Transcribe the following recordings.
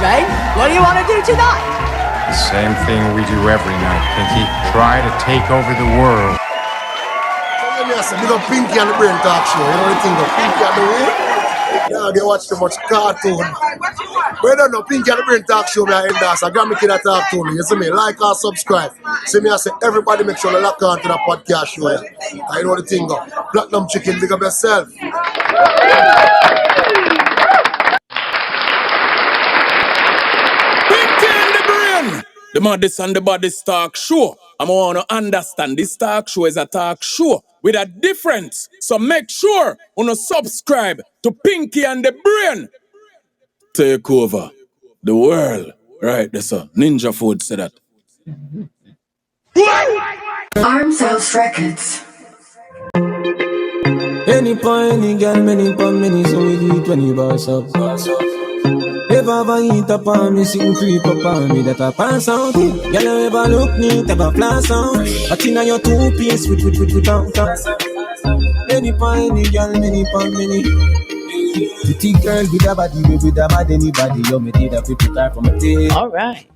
right? What do you want to do tonight? The same thing we do every night, Pinky. Try to take over the world. We got Pinky and the Brain Talk Show. You know the thing, Pinky and the Brain. Yeah, they watch too much cartoon. But you don't know, Pinky and the Brain Talk Show, me I endorse. I got me kid that talk to me. You see me, like or subscribe. See me, I say, everybody make sure they lock on to the podcast show. Yeah. I know the thing, Platinum Chicken, big up yourself. The Maddest and the Baddest Talk Show. I want to understand this talk show is a talk show with a difference. So make sure you subscribe to Pinky and the Brain. Take over the world. Right, that's a Ninja Food said that. Arms House Records. Any point, any girl, many pon many, so we do it when you boss up. If I ever eat up on me, sing creep up on me, that I pass out. Girl, you ever look neat, ever flash out. But in your two-piece with out. Any point, any girl, many pon many. Pretty girl with a body, with a mad anybody, you me did a pretty type from a day. All right.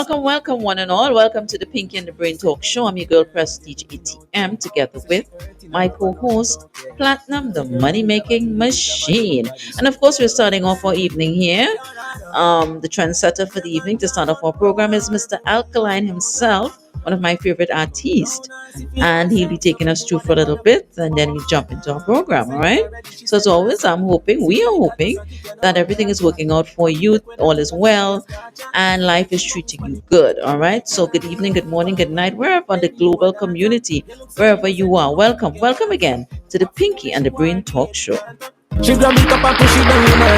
Welcome, one and all. Welcome to the Pinky and the Brain Talk Show. I'm your girl, Prestige ATM, together with my co-host, Platinum, the money-making machine. And of course, we're starting off our evening here. The trendsetter for the evening to start off our program is Mr. Alkaline himself, one of my favorite artists. And he'll be taking us through for a little bit, and then we jump into our program, all right? So as always, we are hoping that everything is working out for you, all is well, and life is treating you good, all right? So good evening, good morning, good night, wherever the global community, wherever you are. Welcome again to the Pinky and the Brain Talk Show. She grab it up and push it down in my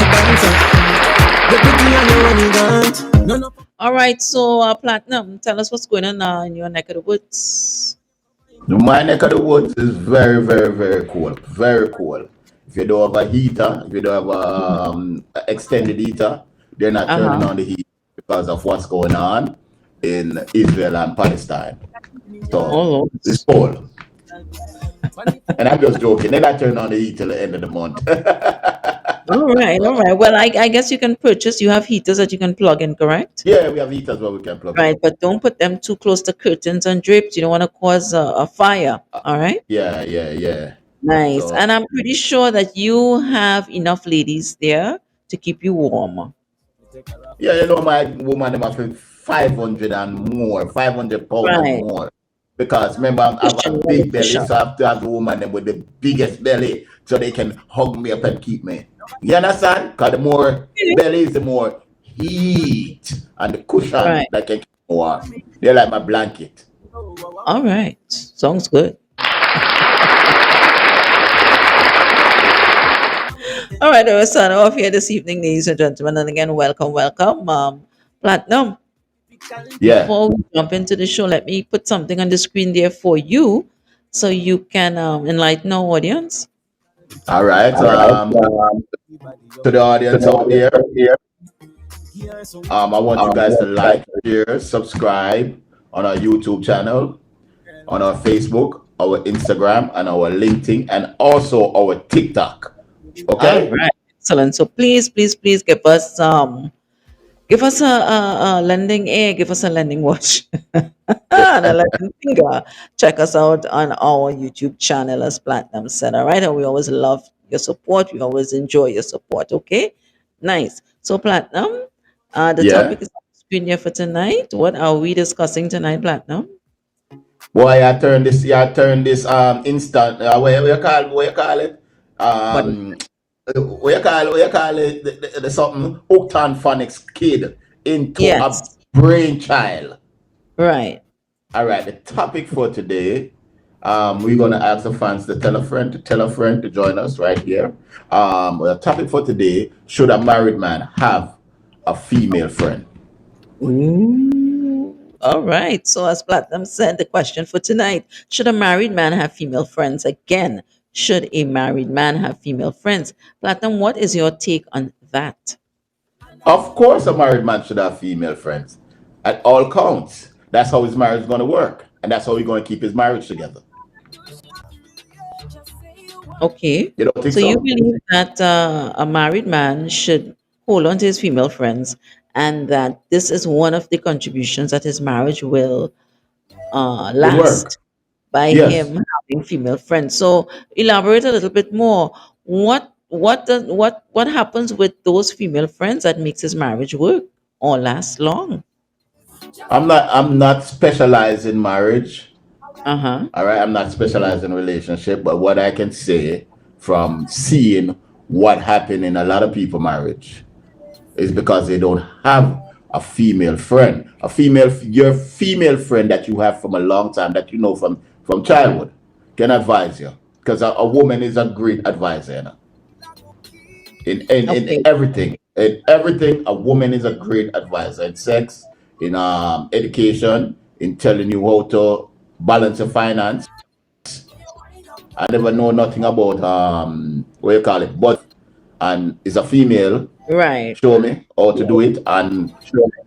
pants. All right, so Platinum, tell us what's going on in your neck of the woods. My neck of the woods is very, very, very cool. Very cool. If you don't have a heater, if you don't have an extended heater, they're not turning on the heat because of what's going on in Israel and Palestine. So it's cold. And I'm just joking. They're not turning on the heat till the end of the month. All right. Well, I guess you can purchase. You have heaters that you can plug in, correct? Yeah, we have heaters where we can plug in. Right, but don't put them too close to curtains and drapes. You don't want to cause a fire. All right? Yeah. Nice. So, And I'm pretty sure that you have enough ladies there to keep you warm. yeah, you know, my woman, them have 500 and more, 500 pounds Right. and more. Because remember, I have a big belly, so I have to have the woman them with the biggest belly so they can hug me up and keep me. You understand? Because the more belly is the more heat and the cushion Right. that can keep me warm. They're like my blanket. All right. Sounds good. All right, we're starting off here this evening, ladies and gentlemen. And again, welcome. Platinum. Yeah. Before we jump into the show, let me put something on the screen there for you so you can enlighten our audience. All right. To the audience out there, I want you guys to like, share, subscribe on our YouTube channel, on our Facebook, our Instagram, and our LinkedIn, and also our TikTok. Okay. All right, excellent. So please give us a lending ear, give us a lending watch, and a lending finger. Check us out on our YouTube channel, as Platinum said. All right, and we always love your support. We always enjoy your support. Okay, nice. So Platinum, the Yeah. topic is on the screen here for tonight. What are we discussing tonight, Platinum? Boy, I turned this instant. What you call it? What? What you call it? The something hooked on phonics kid into Yes, a brainchild. right. All right. The topic for today, we're gonna ask the fans to tell a friend to join us right here. The topic for today: should a married man have a female friend? Ooh. All right. So, as Platinum said, the question for tonight: should a married man have female friends? Again, should a married man have female friends? Platinum, what is your take on that? Of course, a married man should have female friends at all counts. That's how his marriage is going to work, and that's how he's going to keep his marriage together. Okay. You don't think So you so? believe that a married man should hold on to his female friends, and that this is one of the contributions that his marriage will Would work. last by Yes. him having female friends. So elaborate a little bit more. What happens with those female friends that makes his marriage work or last long? I'm not specialized in marriage. Uh huh. All right. I'm not specialized in relationship, but what I can say from seeing what happened in a lot of people marriage is because they don't have a female friend. Your female friend that you have from a long time that you know from childhood can advise you. Because a woman is a great advisor, you know? In Okay. everything. In everything, a woman is a great advisor. In sex, in education, in telling you how to balance your finance. I never know nothing about what you call it, budget. And is a female, Right. show me how to do it. And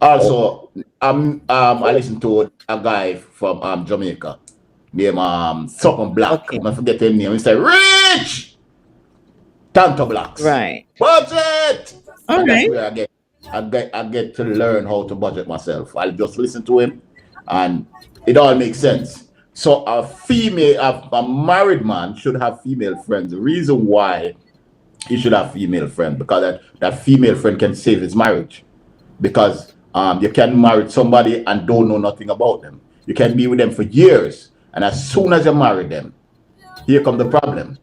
also, I listened to a guy from Jamaica named something Black. Okay. I forget his name. He said, Rich! Tanto Blacks. Right. Budget! All And that's right. where I get to learn how to budget myself. I'll just listen to him and it all makes sense. So a married man should have female friends. The reason why he should have female friend because that female friend can save his marriage because you can marry somebody and don't know nothing about them. You can be with them for years, and as soon as you marry them, here come the problem.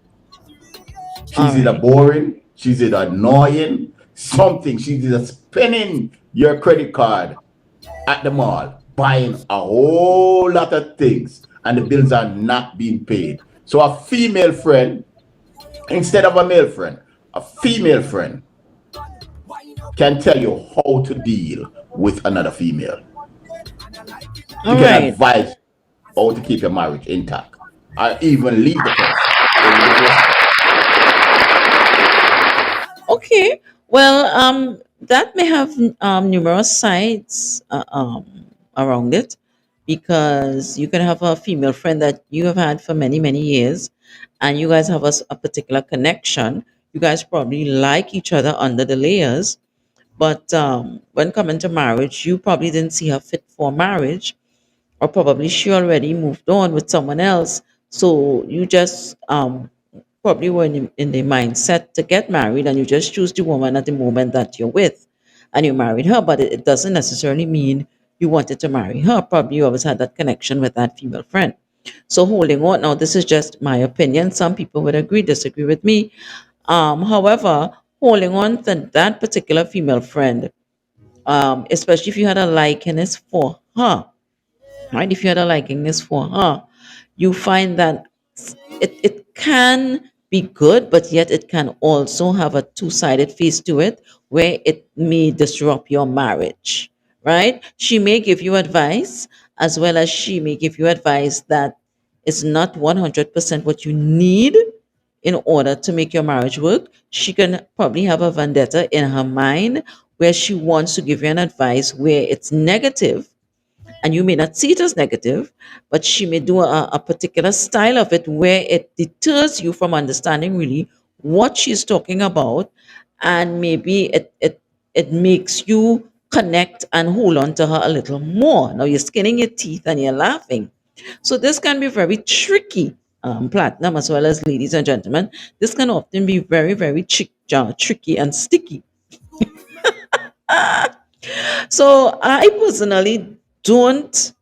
All She's either right. boring, she's either annoying, something. She's either spending your credit card at the mall, buying a whole lot of things, and the bills are not being paid. So a female friend, instead of a male friend, a female friend can tell you how to deal with another female. She All can right. advise how to keep your marriage intact, or even leave the person. Leave the person. Okay. Well, that may have numerous sides around it, because you can have a female friend that you have had for many, many years, and you guys have a particular connection. You guys probably like each other under the layers, but when coming to marriage, you probably didn't see her fit for marriage, or probably she already moved on with someone else. So you just probably were in the mindset to get married, and you just choose the woman at the moment that you're with, and you married her. But it doesn't necessarily mean you wanted to marry her. Probably you always had that connection with that female friend. So holding on, now this is just my opinion. Some people would agree, disagree with me. However, holding on to that particular female friend, especially if you had a likeness for her, right? If you had a likeness for her, you find that it can be good, but yet it can also have a two-sided face to it, where it may disrupt your marriage, right? She may give you advice, as well as she may give you advice that is not 100% what you need in order to make your marriage work. She can probably have a vendetta in her mind, where she wants to give you an advice where it's negative, and you may not see it as negative, but she may do a particular style of it where it deters you from understanding really what she's talking about, and maybe it makes you connect and hold on to her a little more. Now you're skinning your teeth and you're laughing. So this can be very tricky, platinum, as well as ladies and gentlemen. This can often be very, very tricky and sticky. So I personally don't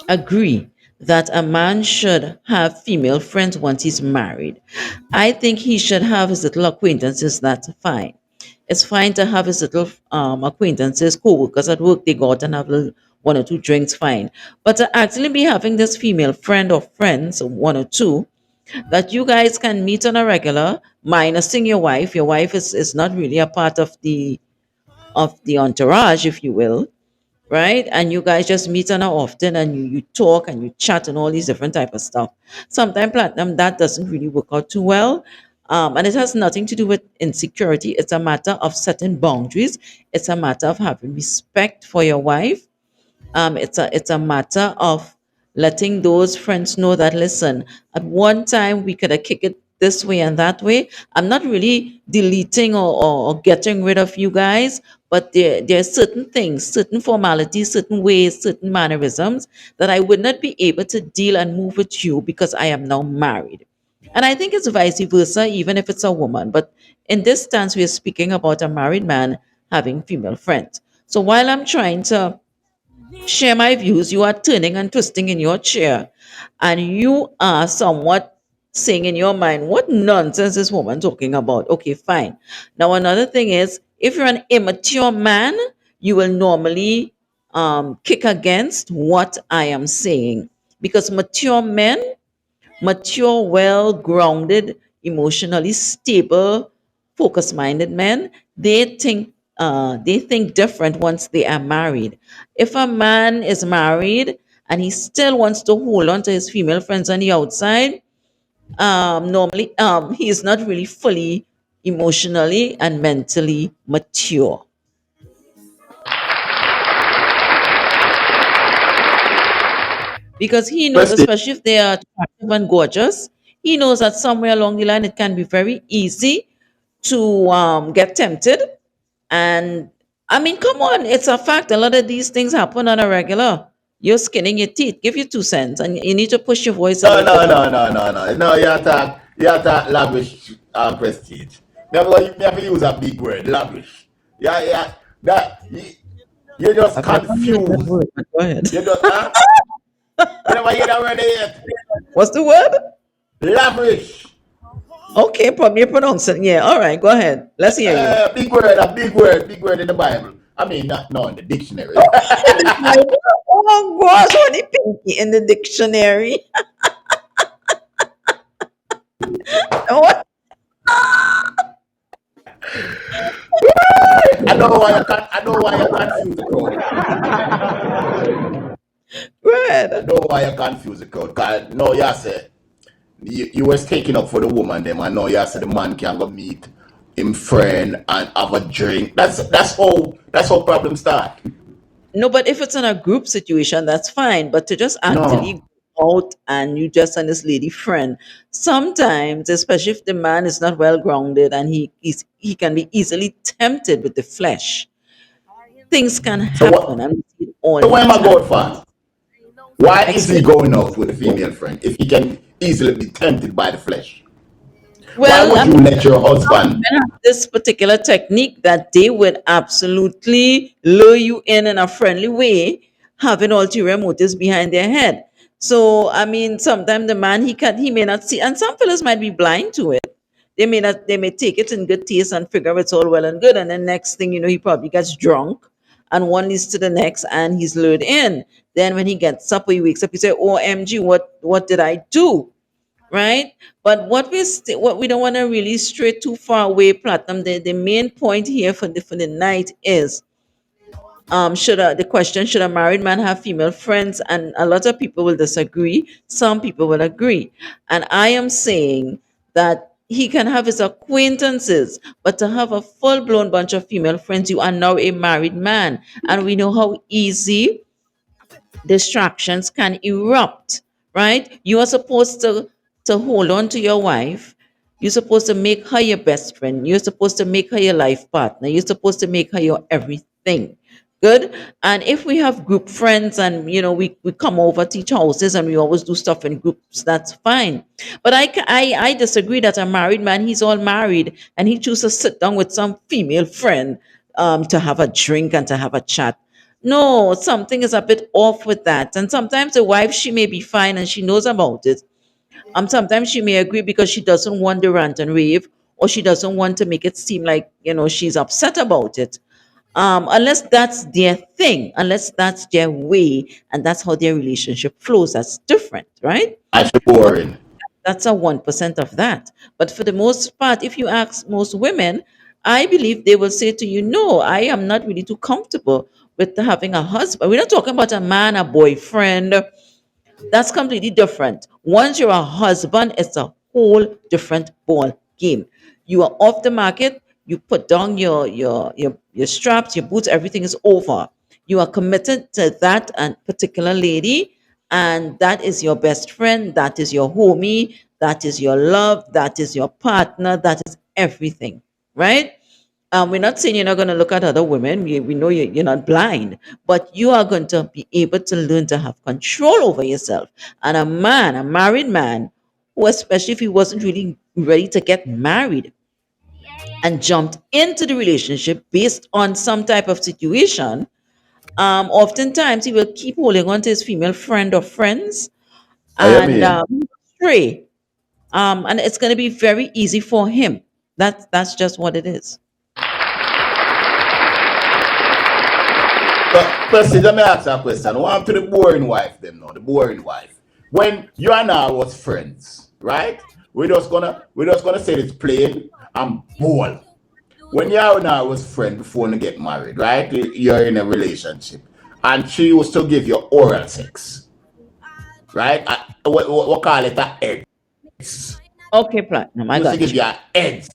agree that a man should have female friends once he's married. I think he should have his little acquaintances. That's fine. It's fine to have his little acquaintances, co-workers at work. They go out and have one or two drinks, fine. But to actually be having this female friend or friends, one or two, that you guys can meet on a regular, minusing your wife. Your wife is not really a part of the entourage, if you will, right? And you guys just meet on her often, and you talk and you chat and all these different type of stuff. Sometimes platinum, that doesn't really work out too well. And it has nothing to do with insecurity. It's a matter of setting boundaries. It's a matter of having respect for your wife. It's a matter of letting those friends know that, listen, at one time we could have kicked it this way and that way. I'm not really deleting or getting rid of you guys, but there are certain things, certain formalities, certain ways, certain mannerisms that I would not be able to deal and move with you because I am now married. And I think it's vice versa, even if it's a woman. But in this stance, we are speaking about a married man having female friends. So while I'm trying to share my views, you are turning and twisting in your chair, and you are somewhat saying in your mind, what nonsense is this woman talking about? Okay, fine. Now, another thing is, if you're an immature man, you will normally kick against what I am saying because mature, well grounded, emotionally stable, focus minded men, they think different once they are married. If a man is married and he still wants to hold on to his female friends on the outside, normally he is not really fully emotionally and mentally mature because he knows, Prestige. especially if they are attractive and gorgeous, he knows that somewhere along the line it can be very easy to get tempted. And I mean, come on, it's a fact. A lot of these things happen on a regular. You're skinning your teeth. Give you 2 cents, and you need to push your voice a No, little no, bit up. no, no, no, no. No, you talk lavish prestige. Never use a big word, lavish. Yeah, yeah. That you just I've never heard that confused. word, but go ahead. You just you never hear that word yet. What's the word? Lavish. Okay, probably you pronounce it. Yeah, all right, go ahead. Let's hear you. Big word, a big word in the Bible. I mean, not no in the dictionary. In the Bible? Oh gosh, what a pinky in the dictionary. What? I know why you confuse the crowd. Go I ahead. know why you confuse the crowd. Cause no, you say you was taking up for the woman them. I know you say the man can go meet him friend and have a drink. That's how problems start. No, but if it's in a group situation, that's fine. But to just No. actively go out and you just and this lady friend, sometimes, especially if the man is not well grounded and he can be easily tempted with the flesh, things can So happen what and we see it all so the why am I time. going for? Why is he Explain. going out with a female friend if he can easily be tempted by the flesh? Why Well, would I you mean, let your some husband? women have this particular technique that they would absolutely lure you in a friendly way, having ulterior motives behind their head. So, I mean, sometimes the man he may not see, and some fellas might be blind to it. They may take it in good taste and figure it's all well and good, and then next thing you know, he probably gets drunk, and one leads to the next, and he's lured in. Then when he gets up or he wakes up, he say, "OMG, what did I do?" Right? But what we don't want to really stray too far away, Platinum. The main point here for the night is the question, should a married man have female friends? And a lot of people will disagree. Some people will agree. And I am saying that he can have his acquaintances, but to have a full-blown bunch of female friends, you are now a married man. And we know how easy distractions can erupt, right? You are supposed to hold on to your wife. You're supposed to make her your best friend. You're supposed to make her your life partner. You're supposed to make her your everything. Good. And if we have group friends and we come over to each houses and we always do stuff in groups, that's fine. But I disagree that a married man, he's all married and he chooses to sit down with some female friend to have a drink and to have a chat. No, something is a bit off with that. And sometimes the wife, she may be fine and she knows about it. Sometimes she may agree because she doesn't want the rant and rave, or she doesn't want to make it seem like, she's upset about it. Unless that's their thing, unless that's their way, and that's how their relationship flows. That's different, right? That's But boring. that's a 1% of that. But for the most part, if you ask most women, I believe they will say to you, no, I am not really too comfortable with having a husband. We're not talking about a man, a boyfriend. That's completely different. Once you're a husband, it's a whole different ball game. You are off the market. You put down your straps, your boots. Everything is over. You are committed to that and particular lady, and that is your best friend. That is your homie. that is your love, that is your partner, that is everything, right? We're not saying you're not going to look at other women. We know you're not blind, but you are going to be able to learn to have control over yourself. And a man, a married man, who, especially if he wasn't really ready to get married and jumped into the relationship based on some type of situation, oftentimes he will keep holding on to his female friend or friends I and mean, stray. And it's going to be very easy for him. That's just what it is. but Percy, let me ask you a question. One to the boring wife, them now, the boring wife. When you and I was friends, right? We're just gonna say it's plain and bold. When you and I was friends before you get married, right? You're in a relationship, and she used to give you oral sex, right? What call it a eggs? Okay, Platinum, I Used to got give you. you eggs,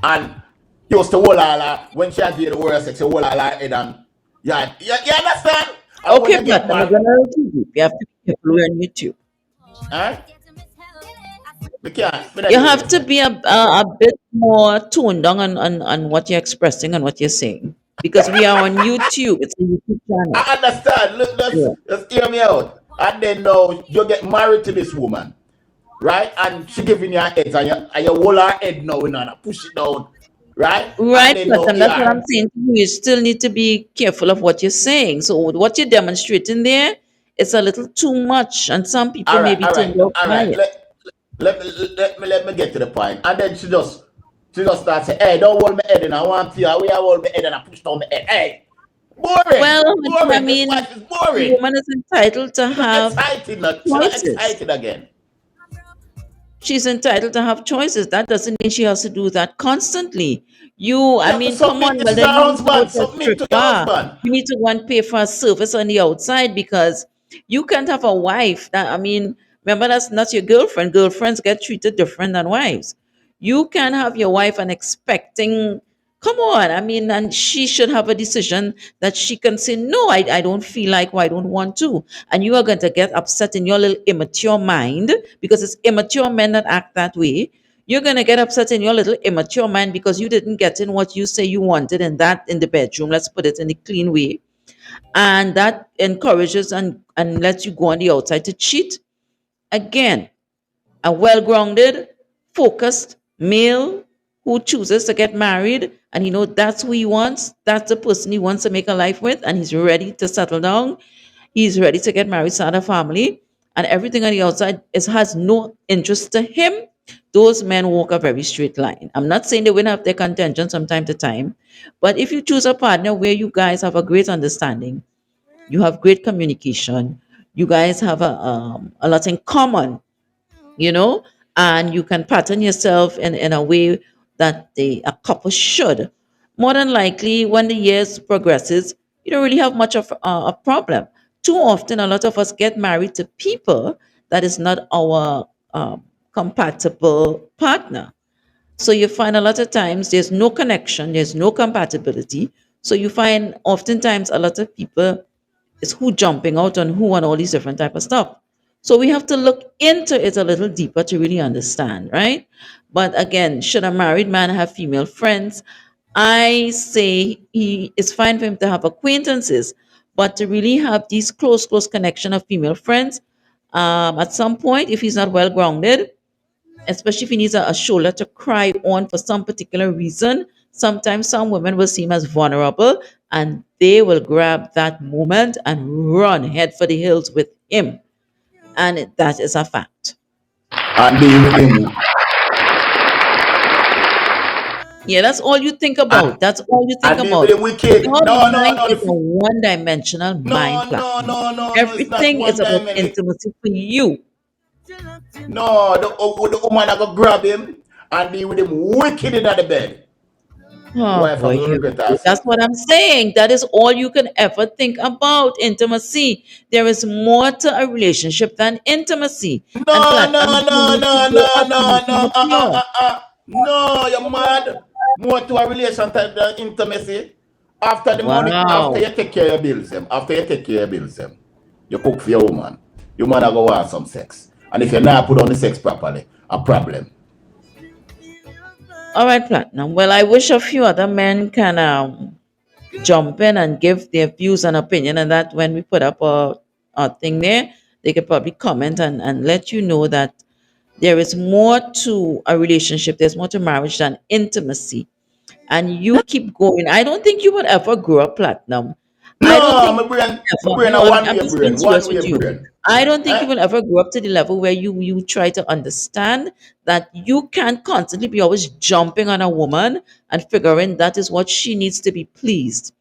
and you used to hold all when she had the oral sex, you hold all her head and yeah, you understand? And when Okay, you get Platinum, we're married, gonna too deep. You have to be careful on YouTube. huh? We can't. We not You hear what have you to say. be a bit more toned down on what you're expressing and what you're saying. Because we are on YouTube. It's a YouTube channel. I understand. Look, Yeah. just hear me out. And then now you get married to this woman, right? And she giving you her head, and you hold her head now and push it down, right? And Right, then now Platinum. That's what here, I'm saying to you. You still need to be careful of what you're saying. So what you're demonstrating there, it's a little too much, and some people all may right, be all right, turned off all by right. it. Let me get to the point. And then she just starts saying, hey, don't hold my head in. I want you. We hold my head and I push down my head. Hey, boring, Well, honey, I boring. This mean, wife is the boring. woman is entitled to She's not have excited. Not, she's not choices. excited again. She's entitled to have choices. That doesn't mean she has to do that constantly. You, You I have to mean, come on, submit. well, This is her then you need to go husband. to a Submit strip to your bar. husband. You need to go and pay for a service on the outside because you can't have a wife that, I mean, remember, that's not your girlfriend. Girlfriends get treated different than wives. You can have your wife and expecting, come on, I mean, and she should have a decision that she can say, no, I don't feel like, or I don't want to. And you are going to get upset in your little immature mind because it's immature men that act that way. You're going to get upset in your little immature mind because you didn't get in what you say you wanted in the bedroom. Let's put it in the clean way. And that encourages and lets you go on the outside to cheat. Again, a well grounded, focused male who chooses to get married and he knows that's who he wants, that's the person he wants to make a life with, and he's ready to settle down, he's ready to get married, start a family, and everything on the outside has no interest to him. Those men walk a very straight line. I'm not saying they will have their contentions from time to time, but if you choose a partner where you guys have a great understanding, you have great communication, you guys have a lot in common, you know, and you can pattern yourself in a way that a couple should. More than likely, when the years progresses, you don't really have much of a problem. Too often, a lot of us get married to people that is not our compatible partner. So you find a lot of times there's no connection, there's no compatibility. So you find oftentimes a lot of people is who jumping out on who and all these different type of stuff. So we have to look into it a little deeper to really understand, right? But again, should a married man have female friends? I say it's fine for him to have acquaintances, but to really have these close connection of female friends, at some point, if he's not well grounded, especially if he needs a shoulder to cry on for some particular reason. Sometimes some women will seem as vulnerable and they will grab that moment and run head for the hills with him. And that is a fact. And be with him. Yeah, that's all you think And, about. That's all you think and be with about. him wicked. Your No, no, mind no. is a one dimensional No, mind no, platform. no, no, no. It's not Everything is one about dynamic. intimacy for you. No, the woman I go grab him and be with him wicked in the bed. The Oh wife I boy, go here regret we go. That's herself. what I'm saying. That is all you can ever think about intimacy. There is more to a relationship than intimacy. And No, no, platinum, you no, need to no, grow no, up. You no, need to no. mature. No, you're mad. More to a relation type than intimacy. After the money, after Wow. you take care of your bills, them. After you take care of your bills, them. You cook for your woman. Your man go want some sex. And if you're not put on the sex properly, a problem. All right, Platinum. Well, I wish a few other men can jump in and give their views and opinion, and that when we put up a thing there, they could probably comment and let you know that there is more to a relationship, there's more to marriage than intimacy. And you keep going. I don't think you will ever grow up, Platinum. I don't No, think my ever. brain No, a I'm one-way just being brain, serious with one-way you. brain. I don't think you Eh? will ever grow up to the level where you try to understand that you can't constantly be always jumping on a woman and figuring that is what she needs to be pleased.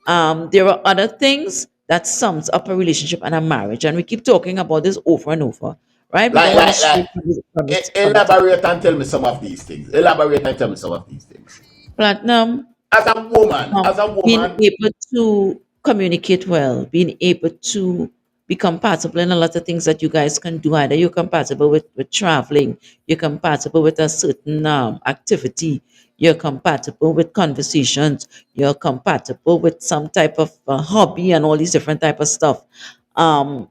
There are other things that sums up a relationship and a marriage, and we keep talking about this over and over, right? We don't Like, want to like, stray like, from the topic. elaborate and tell me some of these things. Elaborate and tell me some of these things. Platinum, As a being woman, able to communicate well, being able to be compatible in a lot of things that you guys can do. Either you're compatible with traveling, you're compatible with a certain activity, you're compatible with conversations, you're compatible with some type of hobby and all these different type of stuff. Um,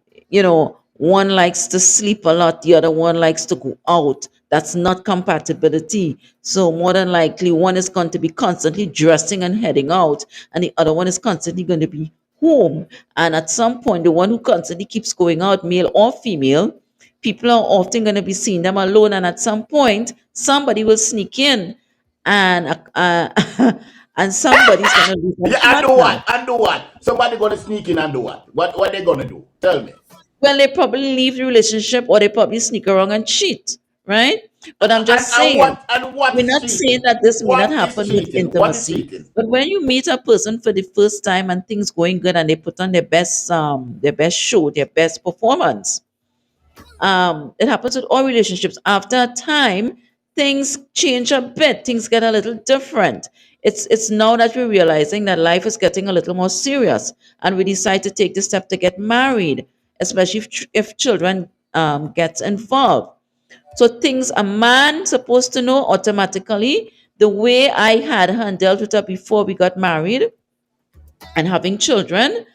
one likes to sleep a lot, the other one likes to go out. That's not compatibility. So more than likely, one is going to be constantly dressing and heading out, and the other one is constantly going to be home. And at some point, the one who constantly keeps going out, male or female, people are often going to be seeing them alone. And at some point, somebody will sneak in, and and somebody's going to lose a yeah, and do partner. what? And do what? Somebody gonna sneak in and do what? What they gonna do? Tell me. Well, they probably leave the relationship or they probably sneak around and cheat, right? But I'm just saying, And what we're is not saying cheating? that this may not What is happen with cheating? What is intimacy. cheating? But when you meet a person for the first time and things going good and they put on their best show, their best performance, it happens with all relationships. After a time, things change a bit. Things get a little different. It's now that we're realizing that life is getting a little more serious, and we decide to take the step to get married, especially if children gets involved. So things a man supposed to know automatically. The way I had her and dealt with her before we got married and having children,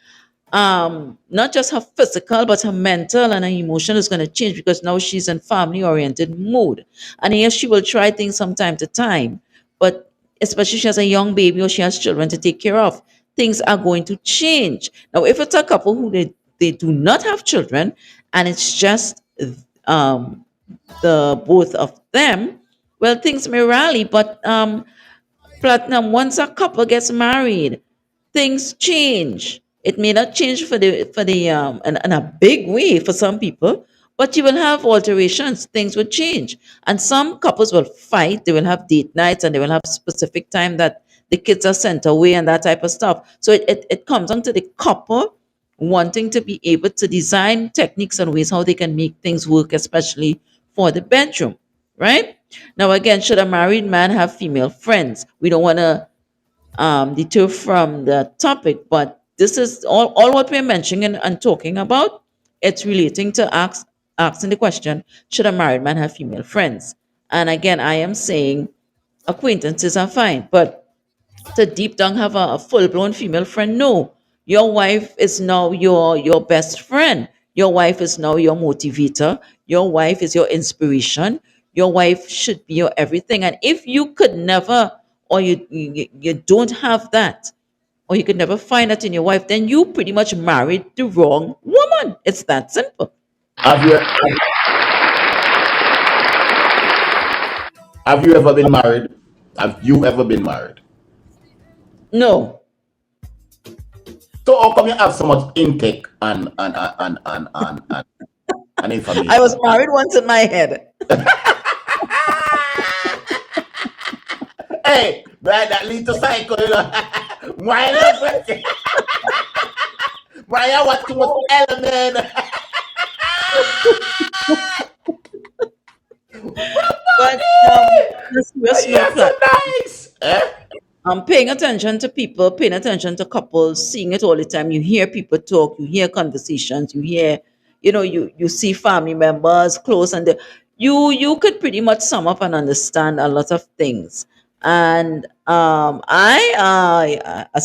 not just her physical but her mental and her emotion is going to change because now she's in family oriented mood, and yes, she will try things from time to time, but especially she has a young baby or she has children to take care of, things are going to change. Now if it's a couple who they do not have children and it's just um the both of them, well, things may rally, but Platinum, once a couple gets married, things change. It may not change in a big way for some people, but you will have alterations. Things will change. And some couples will fight, they will have date nights and they will have specific time that the kids are sent away and that type of stuff. So it comes down to the couple wanting to be able to design techniques and ways how they can make things work, especially for the bedroom, right? Now, again, should a married man have female friends? We don't want to detour from the topic, but this is all what we're mentioning and talking about. It's relating to asking the question, should a married man have female friends? And again, I am saying acquaintances are fine, but to deep down have a full blown female friend. No, your wife is now your best friend. Your wife is now your motivator. Your wife is your inspiration. Your wife should be your everything. And if you could never, or you don't have that, or you could never find that in your wife, then you pretty much married the wrong woman. It's that simple. Have you have you ever been married? Have you ever been married? No, So how come you have so much intake and I was information? married once in my head. Hey, that lead to cycle, you know. Why not? Why you want too much element? But on a serious note, Yes, so nice. Eh? paying attention to people, paying attention to couples, seeing it all the time. You hear people talk, you hear conversations, you hear, you see family members close, and you could pretty much sum up and understand a lot of things. And as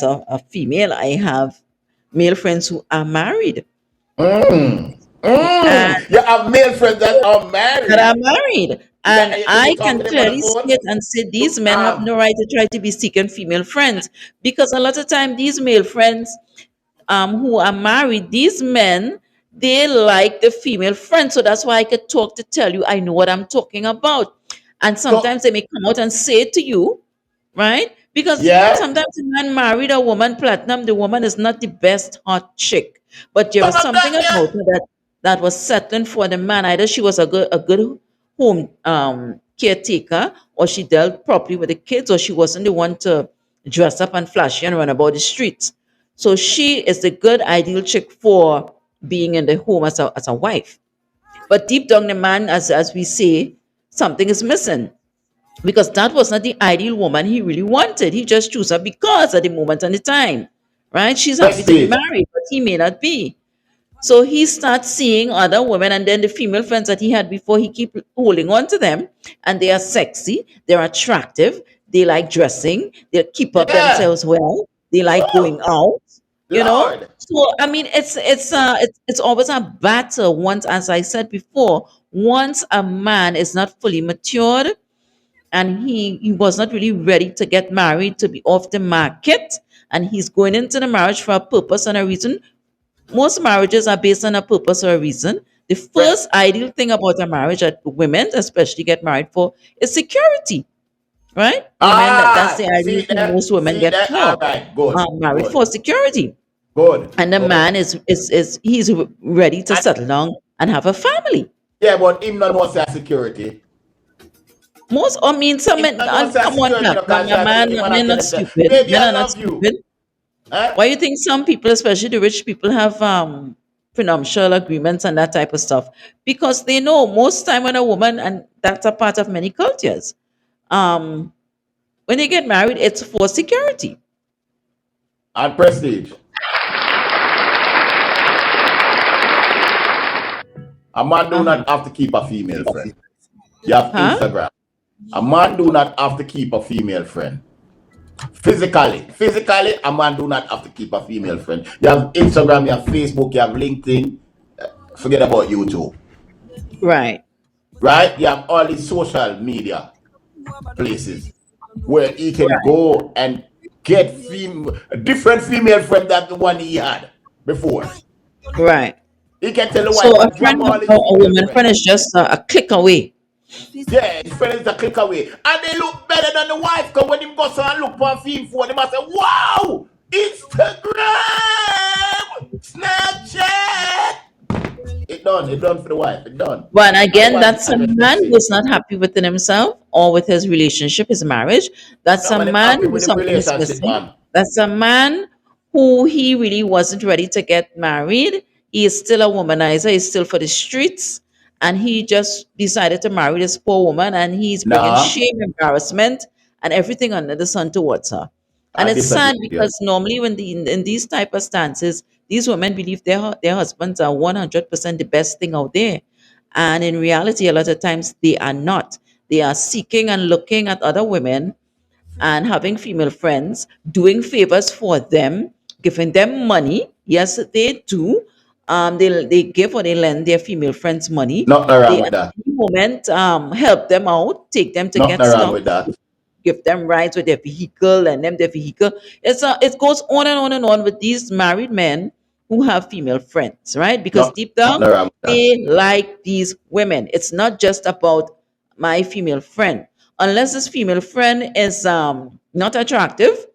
a female, I have male friends who are married. and You have male friends that are that are married. married. That And do you I talk can to them on the clearly see phone? it and say these Look, men have no right to try to be seeking female friends, because a lot of time these male friends who are married, these men, they like the female friend. So that's why I could talk to tell you I know what I'm talking about. And so sometimes they may come out and say it to you, right? Because yeah, sometimes a man married a woman platinum, the woman is not the best hot chick, but there some was of something that, yeah. about her that was settling for the man. Either she was a good home caretaker, or she dealt properly with the kids, or she wasn't the one to dress up and flashy and run about the streets. So she is the good ideal chick for being in the home as a wife. But deep down the man, as we say, something is missing, because that was not the ideal woman he really wanted. He just chose her because at the moment and the time, right? She's happy to be Prestige. married, but he may not be. So he starts seeing other women, and then the female friends that he had before, he keep holding on to them, and they are sexy, they're attractive, they like dressing, they keep up Yeah. themselves well, they like going Oh, out, you know. Lord. So I mean, it's always a battle. Once, as I said before, once a man is not fully matured and he was not really ready to get married, to be off the market, and he's going into the marriage for a purpose and a reason. Most marriages are based on a purpose or a reason. The Pre- first ideal thing about a marriage that women especially get married for is security, right? Women, that's the ideal See thing that? most women See get that? All for, right. Good. married Good. for security. Good. And the Good. man is he's ready to And settle down and have a family. yeah, but him not know say security. Most, I mean, some Him men, not know say come on, security, black no, because man, him wanna men tell not him say, stupid. baby, Men I are not love you. stupid. Eh? Why you think some people, especially the rich people, have prenuptial agreements and that type of stuff? Because they know most time when a woman, and that's a part of many cultures, um, when they get married, it's for security. And prestige. A man do Uh-huh. not have to keep a female friend. You have Huh? Instagram. A man do not have to keep a female friend. Physically, a man do not have to keep a female friend. You have Instagram, you have Facebook, you have LinkedIn. Forget about YouTube, Right. right? You have all these social media places where he can Right. go and get different female friend than the one he had before. Right. He can tell the So wife a to drop friend, all his a female woman friends. friend is just a click away. Yeah, his friend is a click away. And they look better than the wife. Because when him go so and look for a film phone, they must say, wow! Instagram! Snapchat! It done for the wife. It done. But And the again, wife that's a and the man sexy. who's not happy within himself or with his relationship, his marriage. That's No a man, I'm man happy who with the something is relationship, missing. man. That's a man who he really wasn't ready to get married. He is still a womanizer. He's still for the streets. And he just decided to marry this poor woman. And he's bringing Nah, shame, embarrassment, and everything under the sun towards her. And I it's disagree sad with you. because normally when in these type of stances, these women believe their husbands are 100% the best thing out there. And in reality, a lot of times they are not. They are seeking and looking at other women and having female friends, doing favors for them, giving them money. Yes, they do. They give or they lend their female friends money. Nothing wrong They with at that. any moment help them out, take them to Nothing get wrong stuff, with that. give them rides with their vehicle and them their vehicle. It goes on and on and on with these married men who have female friends, right? Because deep down Nothing wrong with that. they like these women. It's not just about my female friend. Unless this female friend is not attractive,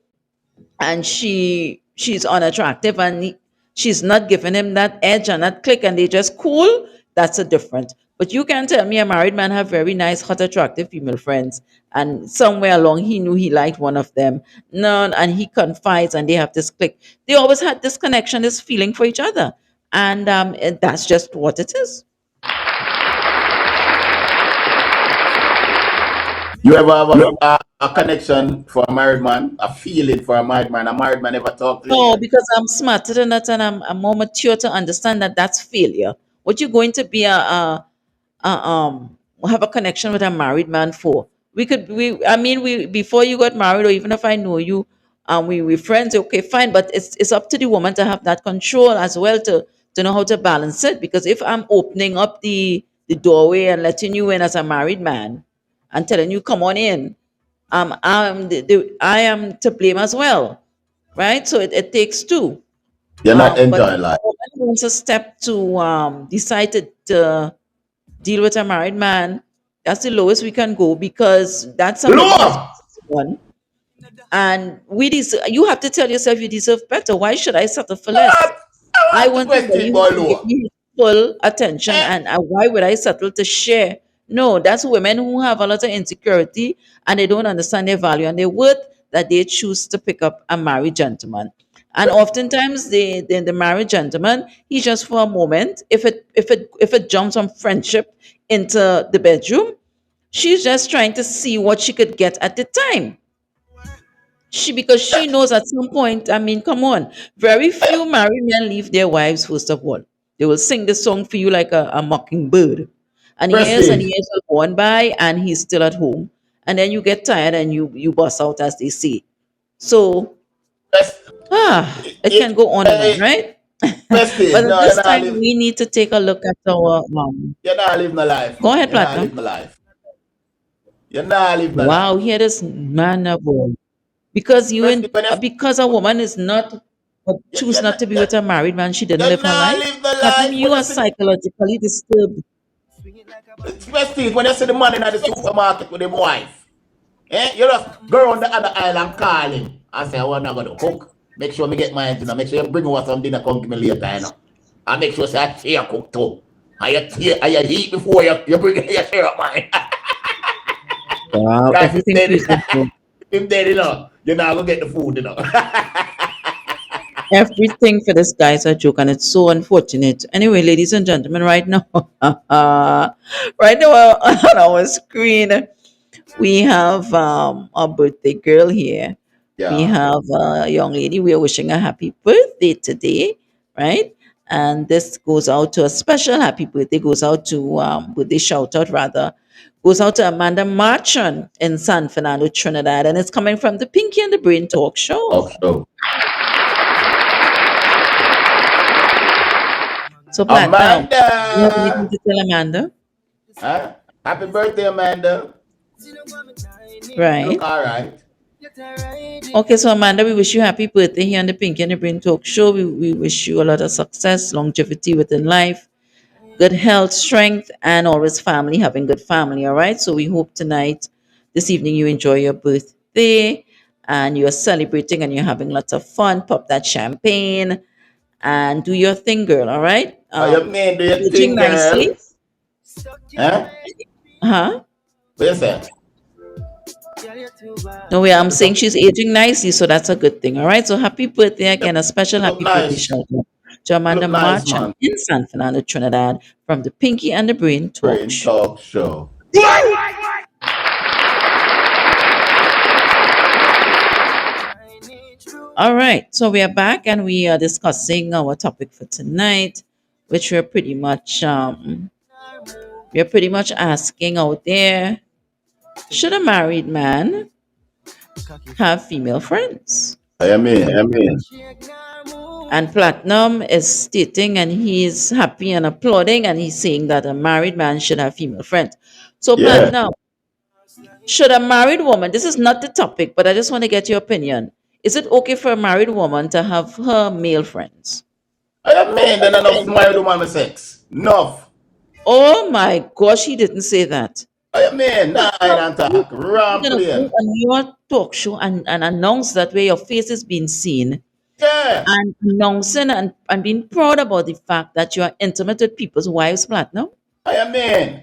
and she's unattractive, and she's not giving him that edge and that click, and they just cool, that's a different. But you can tell me a married man have very nice hot attractive female friends, and somewhere along he knew he liked one of them, none, and he confides and they have this click. They always had this connection, this feeling for each other, and that's just what it is. You ever have a connection for a married man, a feeling for a married man? A married man ever talk to No, you? because I'm smarter than that, and I'm more mature to understand that that's failure. What you're going to be have a connection with a married man for? I mean, we before you got married, or even if I know you, we friends. Okay, fine, but it's up to the woman to have that control as well, to know how to balance it. Because if I'm opening up the doorway and letting you in as a married man and telling you come on in, I am to blame as well, right? So it takes two. You're not But if enjoying a life. woman wants a step to decide to deal with a married man, that's the lowest we can go because that's somebody he's Lower! based on. And you have to tell yourself you deserve better. Why should I settle for less? I I want to want somebody question who boy can give lower. me his full attention, Eh, and why would I settle to share? No, that's women who have a lot of insecurity and they don't understand their value and their worth that they choose to pick up a married gentleman. And oftentimes, the married gentleman, he's just for a moment. If it jumps from friendship into the bedroom, she's just trying to see what she could get at the time. Because she knows at some point, I mean, come on, very few married men leave their wives, first of all. They will sing the song for you like a mockingbird. And Prestige. years will go on by and he's still at home. And then you get tired and you bust out, as they say. So, Pres- it can go on and on, right? Prestige. But at No, this time, we need to take a look at our. you're not living a life, Go man. ahead, You're not Platinum. living a life. You're not living a Wow, life. here this man of all. Because Prestige, when because a woman is not choose not to be with a married man, she didn't you're live her not life. living the Platinum, life. you are psychologically disturbed. Prestige, when you see the man in the supermarket with his wife, you just go on the other aisle and call him and say, "What am I going to cook? Make sure me get mine, you know. Make sure you bring over some dinner, come give me later, you know. And make sure say I share cook too. And you eat before you bring your share of mine." Wow, Because if everything they to did, is a joke. if they did not, you're not going to get the food, you know. Everything for this guy is a joke, and it's so unfortunate. Anyway, ladies and gentlemen, right now, right now on our screen, we have a birthday girl here. We Yeah. have a young lady. We are wishing a happy birthday today, right? And this goes out to a special happy birthday, goes out to birthday shout out rather, goes out to Amanda Marchand in San Fernando, Trinidad, and it's coming from the Pinky and the Brain Talk Talk Show. show. So, Platinum, you have anything Amanda. to tell Amanda? Huh? Happy birthday, Amanda. You look Right. all right. Okay, so Amanda, we wish you happy birthday here on the Pinky and the Brain Talk Show. We wish you a lot of success, longevity within life, good health, strength, and always family, having good family. All right. So we hope tonight, this evening, you enjoy your birthday and you're celebrating and you're having lots of fun. Pop that champagne and do your thing, girl. All right. Oh, you mean do your Aging thing, nicely. girl? Huh? Huh? What you say? No way. I'm saying So, she's aging nicely, so that's a good thing. All right. So happy birthday again. A special you look happy birthday nice. shout out to You Amanda look nice, Marchand man. in San Fernando, Trinidad, from the Pinky and the Brain Talk Brain Show. talk show. All right, so we are back and we are discussing our topic for tonight, which we're pretty much asking out there: should a married man have female friends? I mean. And Platinum is stating, and he's happy and applauding, and he's saying that a married man should have female friends. So Yeah. Platinum, should a married woman? This is not the topic, but I just want to get your opinion. Is it okay for a married woman to have her male friends? I mean, then enough married woman with sex. Enough. Oh my gosh, he didn't say that. I mean, So nah, I now don't talk. you're Wrong gonna go plane. on your talk show and announce that where your face is being seen Yeah. and announcing and being proud about the fact that you are intimate with people's wives, Platinum. I mean.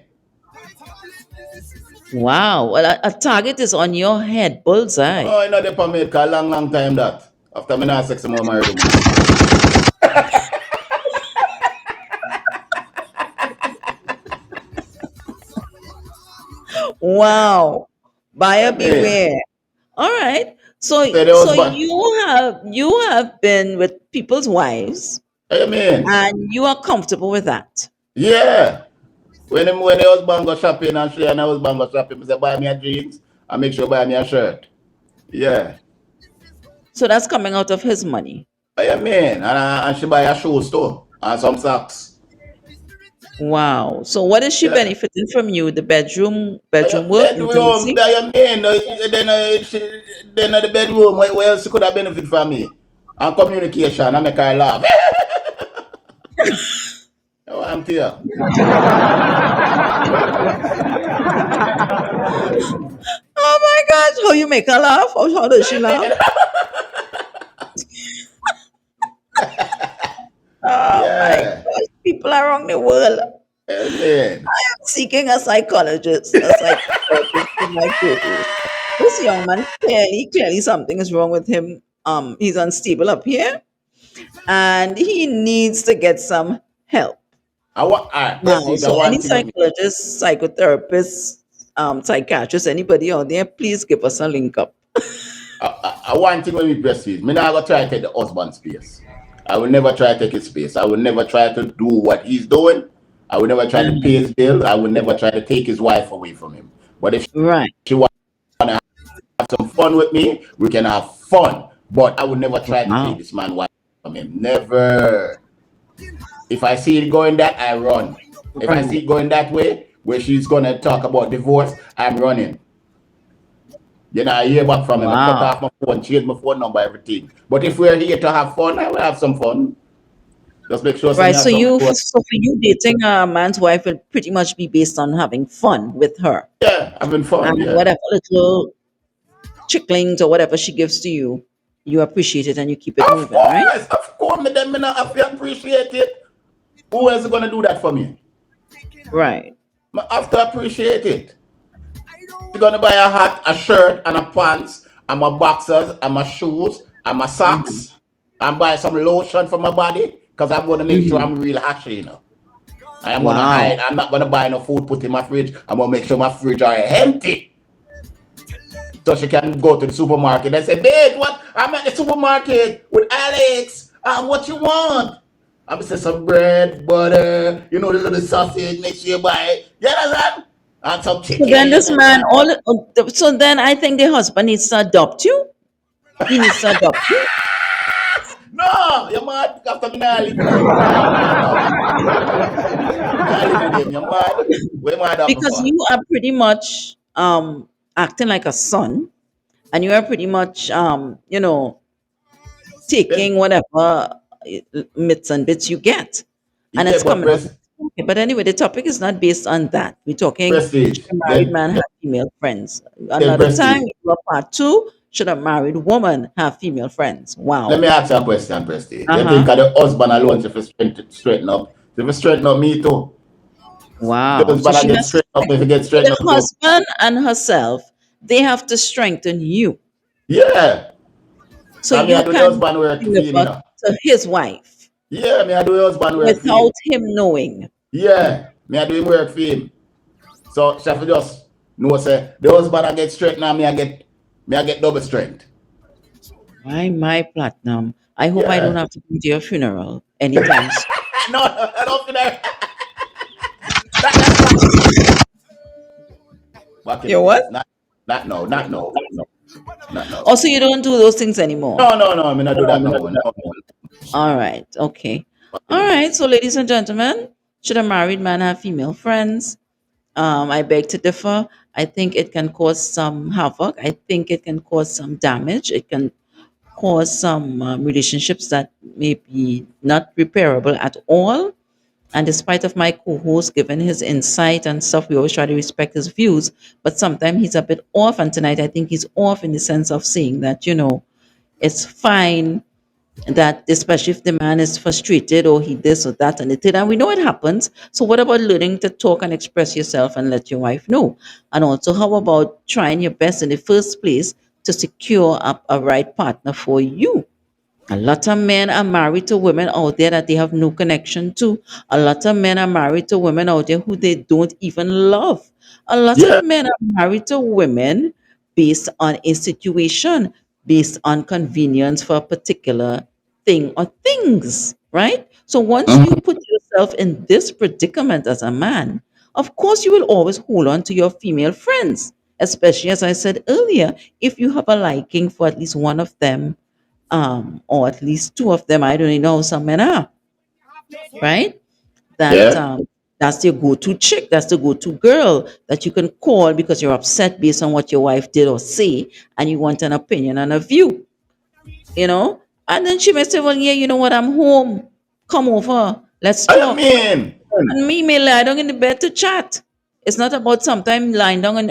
Wow. Well, a target is on your head, bullseye. Oh, I know they for me a long, long time that. After me not sex more married woman. Wow. I Buyer mean. beware. All right. So Say the so husband. you have been with people's wives I mean. and you are comfortable with that. Yeah. When the husband go shopping and she and the husband go shopping, I say buy me a jeans and make sure buy me a shirt. Yeah. So that's coming out of his money. I mean, and she buy her shoes too. and some socks. Wow. So what is she Yeah. benefiting from you? The Your bedroom work, bedroom, intimacy? that you mean? Then the bedroom, where else you could have benefit from me? And communication, I make her laugh. Oh, I'm here. Oh my gosh, how you make her laugh? How does she laugh? Oh my Yeah. gosh, people around the world. Amen. Seeking a psychologist, a psychotherapist for my co-host. This young man clearly something is wrong with him. He's unstable up here, and he needs to get some help. Wow. Prestige, I So any want thing with me. psychologist, psychotherapist, psychiatrist, anybody out there, please give us a link up. I want thing with me, Prestige. Me not gonna try to take the husband space. I will never try to take his space. I will never try to do what he's doing. I will never try to pay his bill. I will never try to take his wife away from him. But if Right. she wants to have some fun with me, we can have fun. But I will never try to take Wow. this man wife from him. Never. If I see it going that, I run. If I Right. see it going that way, where she's gonna talk about divorce, I'm running. You know, I hear back from him. I cut Wow. off my phone, change my phone number, everything. But if we're here to have fun, I will have some fun. Just make sure Right. something So have something to. for you, dating a man's wife will pretty much be based on having fun with her, Yeah, having and fun. Yeah. whatever little chicklings or whatever she gives to you, you appreciate it and you keep it moving, right? Of course, me them me not have to appreciate it. Who else is gonna do that for me? Right. I have to appreciate it. You're gonna buy a hat, a shirt, and a pants, and my boxers, and my shoes, and my Hmm. socks, and buy some lotion for my body, because I'm gonna make sure Hmm. I'm real happy, you know. I am gonna Wow. hide. I'm not gonna buy no food, put in my fridge. I'm gonna make sure my fridge are empty. So she can go to the supermarket and say, babe, what? I'm at the supermarket with Alex. What you want? I'm gonna say some bread, butter, you know, the little sausage, make sure you buy it. You understand? And some So then chicken this and man, so then I think the husband needs to adopt you. He needs to adopt you no, you're mad. After me, I live with him. I adopt. Me, I live with him. You're mad. Where am I adopt me because for? you are pretty much acting like a son, and you are pretty much Then, taking whatever bits and bits you get, and yeah, it's but coming out. Okay, but anyway, the topic is not based on that. We're talking prestige. should a married man have female friends. Then Another time, prestige. we do a part two. Should a married woman have female friends? Let Wow. me ask you a question, Prestige. Uh You think huh. of the husband alone if you straighten up? If you straighten up me too. The Wow. So husband I she get has to straighten up if you get so straightened the up too. husband and herself, they have to strengthen you Yeah. so I mean I you do the can husband work for him, you deliver know. to his wife Yeah, me I do the husband work for without him. him knowing. Yeah. Me I do him work for him. So she have to just know say the husband I get straightened and me I get double strength. My platinum. I hope I don't Yeah. have to come to your funeral anytime soon. No, I don't feel that. That back. Back You him what? please. Not no, not no. Not no. Also, you don't do those things anymore. No, I mean I do that no more. No. All right. Okay. Back All him right. please. So, ladies and gentlemen, should a married man have female friends? I beg to differ. I think it can cause some havoc. I think it can cause some damage. It can cause some relationships that may be not repairable at all. And despite of my co-host giving his insight and stuff, we always try to respect his views. But sometimes he's a bit off. And tonight I think he's off in the sense of saying that, it's fine that especially if the man is frustrated or he this or that and it did, and we know it happens. So what about learning to talk and express yourself and let your wife know? And also, how about trying your best in the first place to secure up a right partner for you? A lot of men are married to women out there that they have no connection to. A lot of men are married to women out there who they don't even love. A lot of Yeah. men are married to women based on a situation, based on convenience for a particular thing or things, right? So once you Mhm. put yourself in this predicament as a man, of course you will always hold on to your female friends, especially as I said earlier, if you have a liking for at least one of them, or at least two of them. I don't even know how some men are. right? That Yeah. that's your go-to chick. That's the go-to girl that you can call because you're upset based on what your wife did or say, and you want an opinion and a view. You know. And then she may say, "Well, yeah, you know what? I'm home. Come over. Let's I talk." mean, And me may lie down in the bed to chat. It's not about sometimes lying down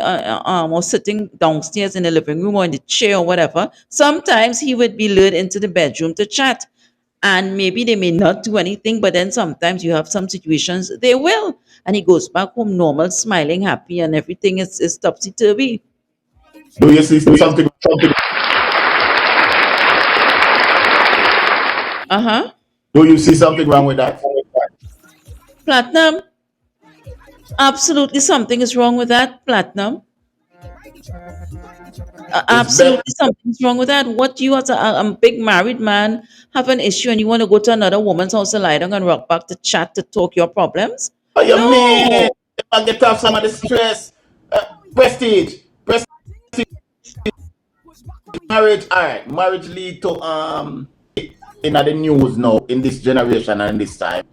or sitting downstairs in the living room or in the chair or whatever. Sometimes he would be lured into the bedroom to chat. And maybe they may not do anything, but then sometimes you have some situations they will. And he goes back home normal, smiling, happy, and everything is topsy turvy. do you see something? Uh huh. Do you see something wrong with that? Platinum, absolutely something is wrong with that, Platinum. It's better. Absolutely something's wrong with that. What do you, as a big married man, have an issue and you want to go to another woman's house to lie down and rock back to chat to talk your problems? What you mean? No. I get off some of the stress. Prestige. Prestige marriage. All right. Marriage lead to in the news now in this generation and this time.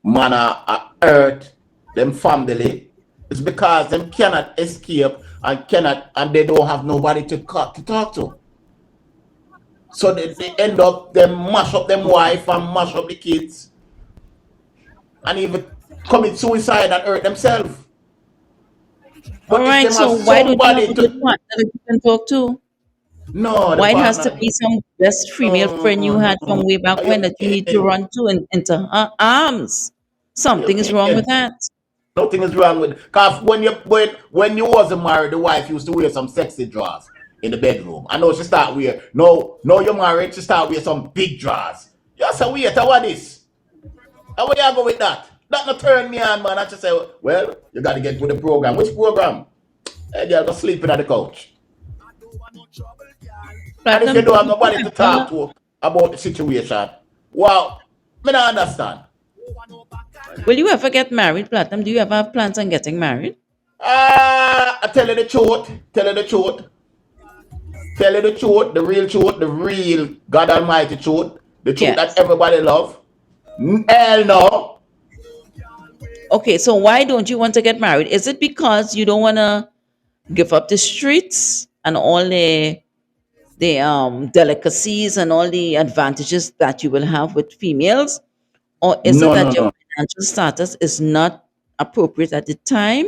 Man are hurt them family. It's because them cannot escape and they don't have nobody to talk to. So they end up them mash up them wife and mash up the kids and even commit suicide and hurt themselves. All But if right. them have So why don't you have somebody a good to partner that you can talk to? no the Why it has to partner be some best female friend you had from way back when you that you need to mean? run to and into her arms? What you Something is wrong with mean? that. Nothing is wrong with cause when you wasn't married, the wife used to wear some sexy drawers in the bedroom. I know she start wear no you're married, she start wear some big drawers. You say wait, what this? How where you go with that? That not turn me on, man. I just say, well, you gotta get with the program. Which program? Hey girl, go sleeping on the couch. And if you Platinum, don't have did you nobody to talk ever, to about the situation, well, me not understand. will you ever get married, Platinum? Do you ever have plans on getting married? I tell you the truth. Tell you the truth. Tell you the truth. The real God Almighty truth. The truth that Yes. everybody love. Hell no. Okay, so why don't you want to get married? Is it because you don't want to give up the streets and all the delicacies and all the advantages that you will have with females, or is it No, that no, your no. financial status is not appropriate at the time,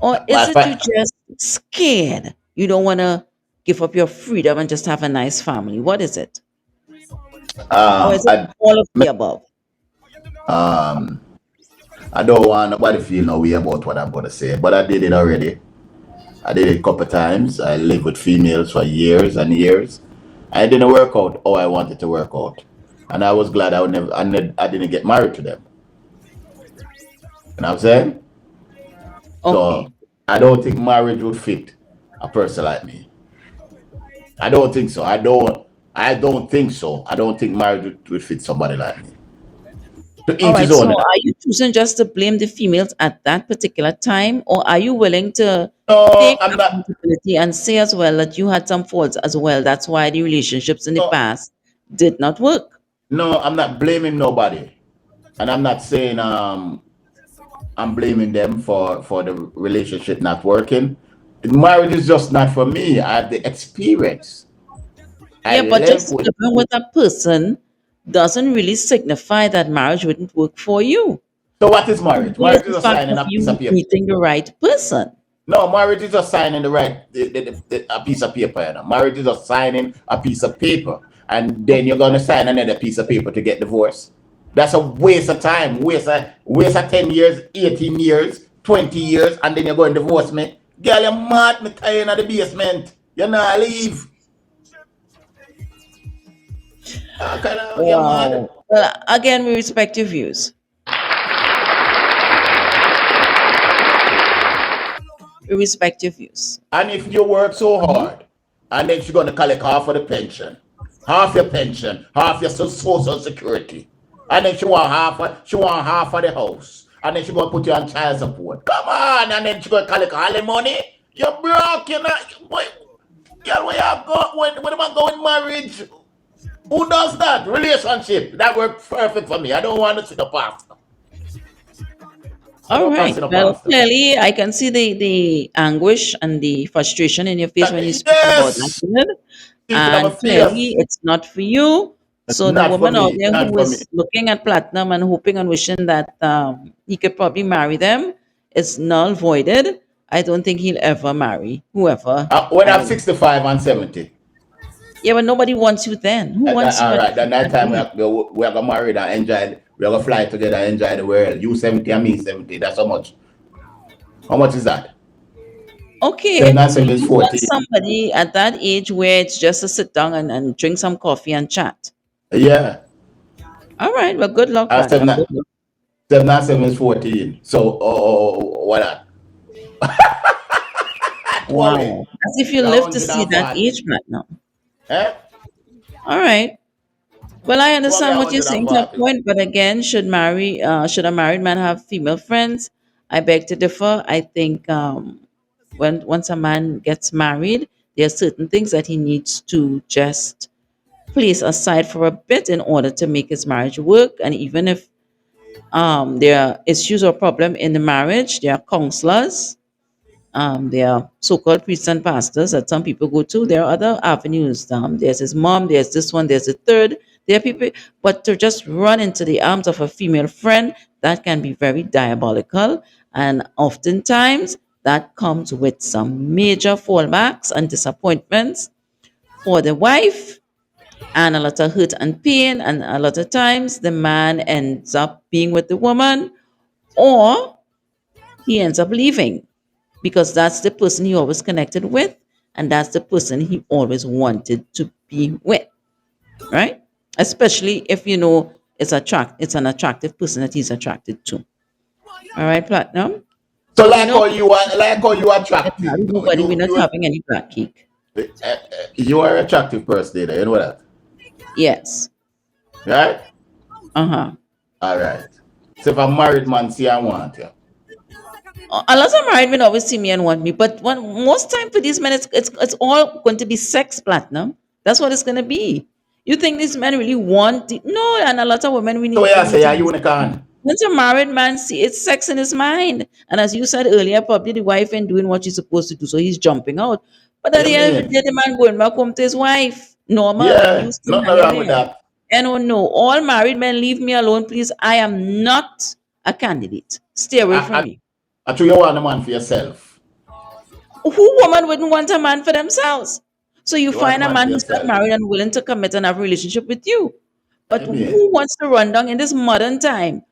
or is My it you fi- just scared? You don't want to give up your freedom and just have a nice family. What is it? Or is it I all of the above? um I don't want nobody feel no way about what I'm gonna say, but I did it already. I did it a couple times. I lived with females for years and years. I didn't work out how I wanted to work out, and I was glad I didn't get married to them. You know what I'm saying? Okay. So I don't think marriage would fit a person like me. I don't think so. I don't think so. I don't think marriage would fit somebody like me. To All each right. his So own. are you choosing just to blame the females at that particular time, or are you willing to No, take I'm not. accountability and say as well that you had some faults as well? That's why the relationships in the No, past did not work. no, I'm not blaming nobody, and I'm not saying I'm blaming them for the relationship not working. Marriage is just not for me. I have the experience. I Yeah, but left just with. living with a person doesn't really signify that marriage wouldn't work for you. So what is So marriage? where is Marriage is the a fact signing of a piece of you paper. meeting the right person? No, marriage is just signing a piece of paper. You know? Marriage is just signing a piece of paper, and then you're gonna sign another piece of paper to get divorced. That's a waste of time. Waste of 10 years, 18 years, 20 years, and then you're going to divorce me. Girl, you're mad. Me tying at the basement. You're not leave. You're mad. Wow. Well, again, we respect your views. We respect your views. And if you work so Mhm. hard, and then she's gonna collect half of the pension, half your pension, half your social security, and then she want half of the house, and then she gonna put you on child support. Come on, and then she gonna collect all the money. You broke, you know. Boy, girl, where you go? When am I going marriage? Who does that? Relationship. That works perfect for me. I don't want to see the pastor. I All don't want to right. see the Well, pastor. clearly, I can see the anguish and the frustration in your face when you speak about that Yes! word. See it in my And clearly, face. it's not for you. It's So the not for woman out me. there Not who for me. is looking at Platinum and hoping and wishing that he could probably marry them is null voided. I don't think he'll ever marry whoever. When I'm I 65 and 70. Yeah, but nobody wants you then. Who wants you All at right. Then that that time age? we are going to marry and enjoy. We are going to fly together and enjoy the world. You 70 and me 70. That's how much. How much is that? Seven Okay, and so seven is you want 40. somebody at that age where it's just to sit down and drink some coffee and chat. Yeah. All right, well, good luck, And Platinum. Good luck. seven and seven is 14. So, what that? Actually, Wow. As if you the live to see that 140. age, Platinum. Eh? All right. Well, I What me understand what you're saying to a 140? point, but again, should a married man have female friends? I beg to differ. I think when once a man gets married, there are certain things that he needs to just place aside for a bit in order to make his marriage work. And even if there are issues or problem in the marriage, there are counselors, there are so-called priests and pastors that some people go to. There are other avenues. There's his mom, there's this one, there's a third. There are people, but to just run into the arms of a female friend, that can be very diabolical. And oftentimes that comes with some major fallbacks and disappointments for the wife, and a lot of hurt and pain. And a lot of times the man ends up being with the woman, or he ends up leaving because that's the person he always connected with, and that's the person he always wanted to be with, right? Especially if you know it's an attractive person that he's attracted to. All right, Platinum. So We know like how you get attractive. married, nobody, we're not having any black cake. You are an attractive person, you know that, Yes. right? Uh-huh. All right. So if a married man see I want you, Unless I'm married, men always see me and want me. But most time for these men, it's all going to be sex, Platinum. That's what it's going to be. You think these men really want no? And a lot of women we so need we yeah, need say to a understand. unicorn. Once a married man see it's sex in his mind, and as you said earlier, probably the wife ain't doing what she's supposed to do, so he's jumping out. But What at you the end of the mean? day, the man going back home to his wife. Normal, you Yeah, nothing scenario wrong with there. that. And oh no, all married men, leave me alone, please. I am not a candidate. Stay away from I, me. I threw you want a man for yourself. Who woman wouldn't want a man for themselves? So you You want a find a man for man who's not yourself. married and willing to commit and have a relationship with you. What But you mean? who wants to run down in this modern time?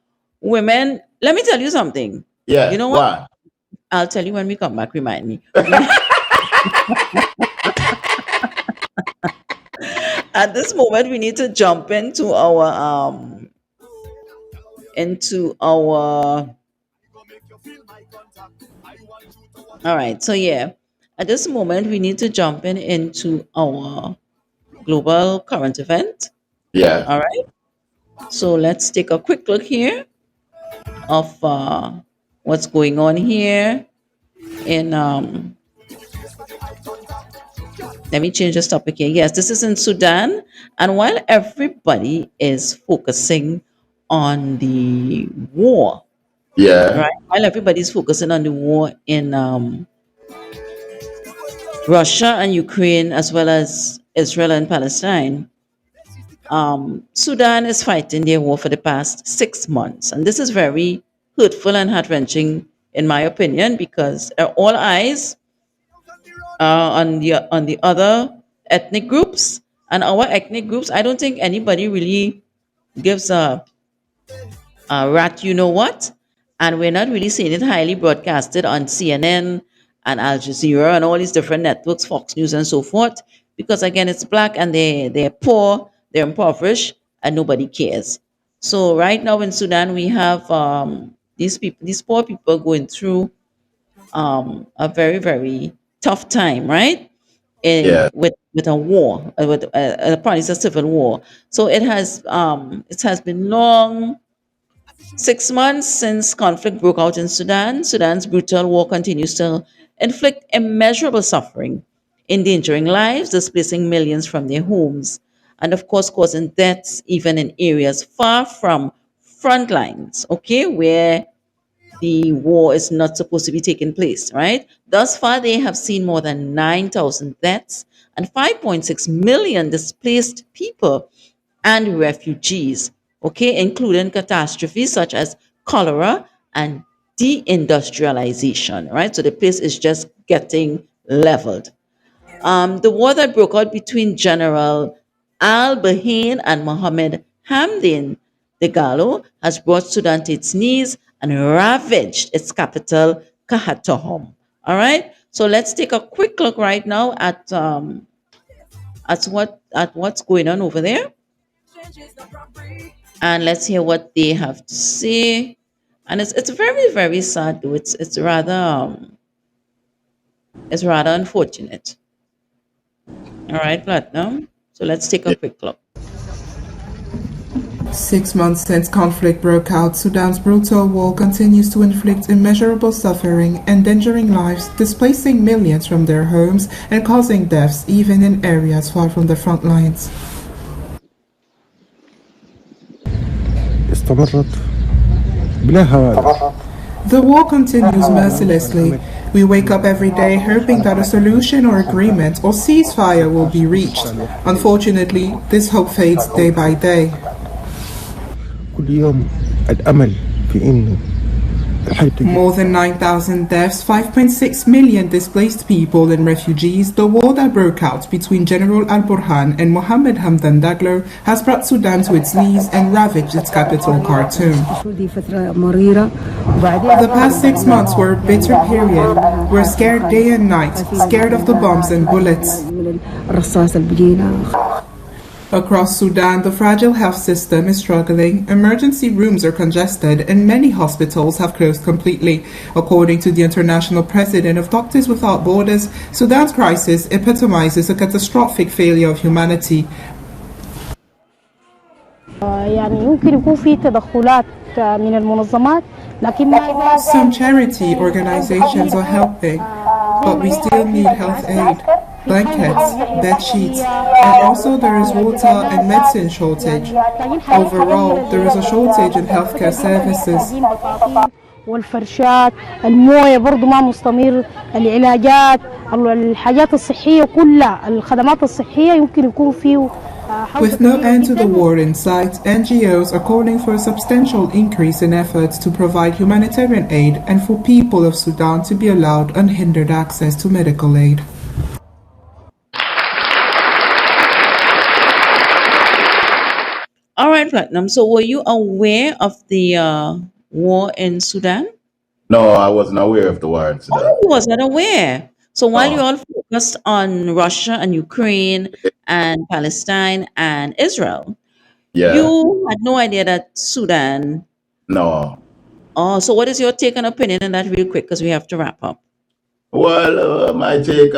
Women, let me tell you something. You Yeah, know go what? on. I'll tell you when we come back. Remind me. We at this moment we need to jump into our all right. So yeah, at this moment we need to jump into our global current event. Yeah, All right. So let's take a quick look here of what's going on here in let me change this topic here. Yes, this is in Sudan, and while everybody is focusing on the war, yeah, right, while everybody's focusing on the war in Russia and Ukraine, as well as Israel and Palestine, Sudan is fighting their war for the past 6 months. And this is very hurtful and heart wrenching, in my opinion, because all eyes on the other ethnic groups, and our ethnic groups. I don't think anybody really gives a rat, you know what? And we're not really seeing it highly broadcasted on CNN and Al Jazeera and all these different networks, Fox News and so forth, because again, it's black and they're poor, they're impoverished, and nobody cares. So right now in Sudan, we have these people, these poor people going through a very very tough time, right? yeah, With a war, with apparently it's a civil war. So it has been long 6 months since conflict broke out in Sudan. Sudan's brutal war continues to inflict immeasurable suffering, endangering lives, displacing millions from their homes. and of course causing deaths even in areas far from front lines, okay, where the war is not supposed to be taking place, right? Thus far, they have seen more than 9,000 deaths and 5.6 million displaced people and refugees, okay, including catastrophes such as cholera and deindustrialization, right? So the place is just getting leveled. The war that broke out between General Al Bahrain and Mohammed Hamdan Dagalo has brought Sudan to its knees and ravaged its capital, Khartoum. All right, so let's take a quick look right now at what's going on over there, and let's hear what they have to say. And it's very very sad though. It's rather unfortunate. All right, Platinum. So let's take a Yeah. quick look. 6 months since conflict broke out, Sudan's brutal war continues to inflict immeasurable suffering, endangering lives, displacing millions from their homes, and causing deaths even in areas far from the front lines. استمرت بلا هوادف. The war continues mercilessly. We wake up every day hoping that a solution or agreement or ceasefire will be reached. Unfortunately, this hope fades day by day. كل يوم الأمل في إنه الحي تجي. More than 9,000 deaths, 5.6 million displaced people and refugees, the war that broke out between General Al Burhan and Mohammed Hamdan Daglo has brought Sudan to its knees and ravaged its capital, Khartoum. The past 6 months were a bitter period. We're scared day and night, scared of the bombs and bullets. Across Sudan, the fragile health system is struggling, emergency rooms are congested, and many hospitals have closed completely. According to the international president of Doctors Without Borders, Sudan's crisis epitomizes a catastrophic failure of humanity. Some charity organizations are helping, but we still need health aid, blankets, bed sheets, and also there is water and medicine shortage. Overall, there is a shortage in healthcare services. والفرشات المويه برضو ما مستمر العلاجات الحاجات الصحيه كلها الخدمات الصحيه يمكن يكون فيه With no end to the war in sight, NGOs are calling for a substantial increase in efforts to provide humanitarian aid and for people of Sudan to be allowed unhindered access to medical aid. All right, Platinum. So, were you aware of the war in Sudan? No, I wasn't aware of the war in Oh, Sudan. you was not aware. So, while you No. all focused on Russia and Ukraine and Palestine and Israel, Yeah. you had no idea that Sudan. No. Oh, so what is your take and opinion on that, real quick, because we have to wrap up. Well, my take,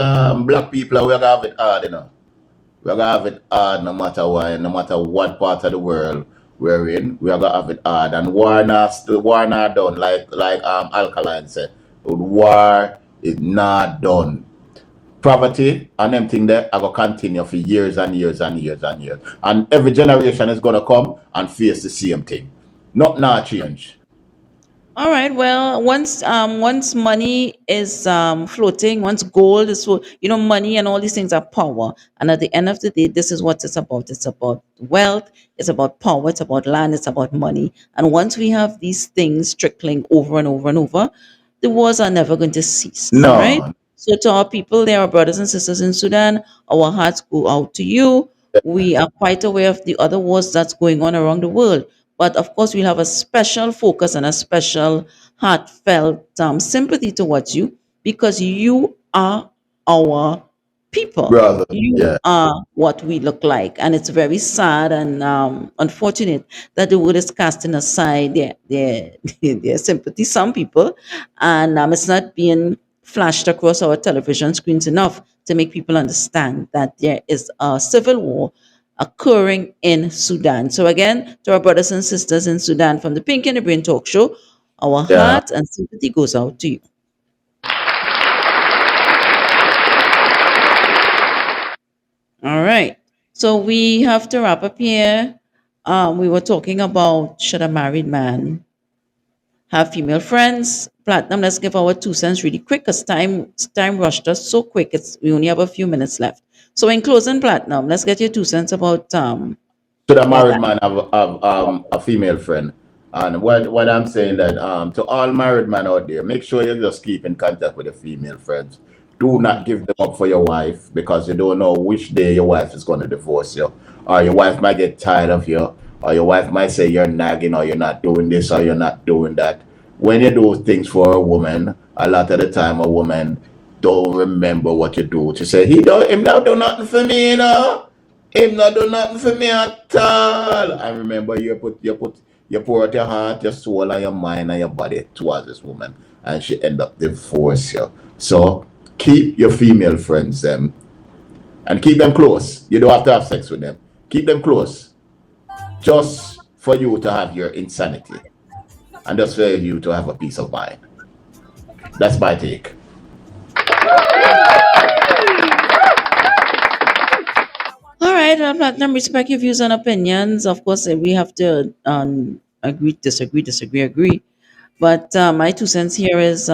black people, we have it hard, you know. We are gonna have it hard no matter what, no matter what part of the world we're in. We are gonna have it hard, and war not done. Like Alkaline said, war is not done. Poverty and them thing there are gonna continue for years and years and years and years, and every generation is gonna come and face the same thing. Not change. All right. Well, once money is floating, once gold is money and all these things are power. And at the end of the day, this is what it's about. It's about wealth. It's about power. It's about land. It's about money. And once we have these things trickling over and over and over, the wars are never going to cease. All right. No. So to our people, there are brothers and sisters in Sudan. Our hearts go out to you. We are quite aware of the other wars that's going on around the world. But of course, we'll have a special focus and a special heartfelt sympathy towards you because you are our people. Brother. You Yeah. are what we look like. And it's very sad and unfortunate that the world is casting aside their sympathy, some people, and it's not being flashed across our television screens enough to make people understand that there is a civil war occurring in Sudan. So again, to our brothers and sisters in Sudan from the Pink and the Brain Talk Show, our Yeah. heart and sympathy goes out to you. All right. So we have to wrap up here. We were talking about should a married man have female friends? Platinum, let's give our 2 cents really quick because time rushed us so quick. We only have a few minutes left. So in closing, Platinum, let's get your 2 cents about Should a married that. man have a female friend? And what I'm saying that to all married men out there, make sure you just keep in contact with your female friends. Do not give them up for your wife because you don't know which day your wife is going to divorce you, or your wife might get tired of you, or your wife might say you're nagging, or you're not doing this, or you're not doing that. When you do things for a woman, a lot of the time a woman don't remember what you do. To say him not do nothing for me, you know. Him not do nothing for me at all. I remember you pour out your heart, your soul, and your mind and your body towards this woman, and she end up divorce you. So keep your female friends them and keep them close. You don't have to have sex with them. Keep them close. Just for you to have your insanity. And just for you to have a peace of mind. That's my take. All right, Platinum, respect your views and opinions. Of course, we have to agree, disagree, agree. But my 2 cents here is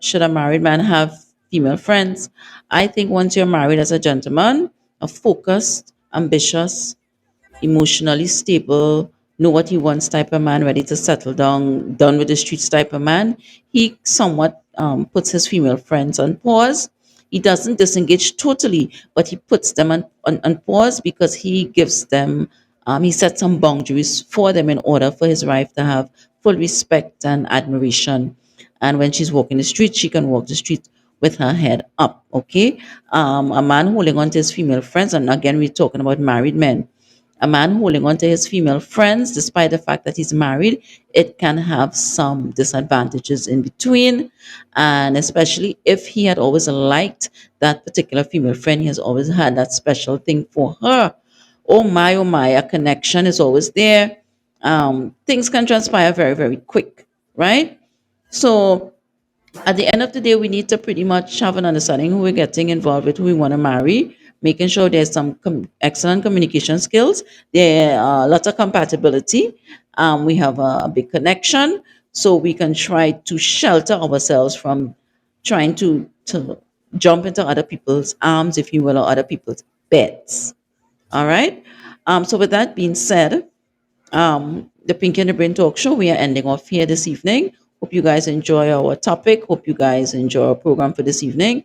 should a married man have female friends? I think once you're married as a gentleman, a focused, ambitious, emotionally stable, know what he wants type of man, ready to settle down, done with the streets type of man, he somewhat puts his female friends on pause. He doesn't disengage totally, but he puts them on pause because he gives them, he sets some boundaries for them in order for his wife to have full respect and admiration. And when she's walking the street, she can walk the street with her head up. Okay. A man holding on to his female friends, and again, we're talking about married men. A man holding on to his female friends, despite the fact that he's married, it can have some disadvantages in between. And especially if he had always liked that particular female friend, he has always had that special thing for her. Oh my, a connection is always there. Things can transpire very, very quick, right? So at the end of the day, we need to pretty much have an understanding who we're getting involved with, who we want to marry, making sure there's some excellent communication skills, there are lots of compatibility, we have a big connection, so we can try to shelter ourselves from trying to jump into other people's arms, if you will, or other people's beds. All right. So with that being said, the Pink and the Brain Talk Show. We are ending off here this evening. Hope you guys enjoy our topic. Hope you guys enjoy our program for this evening.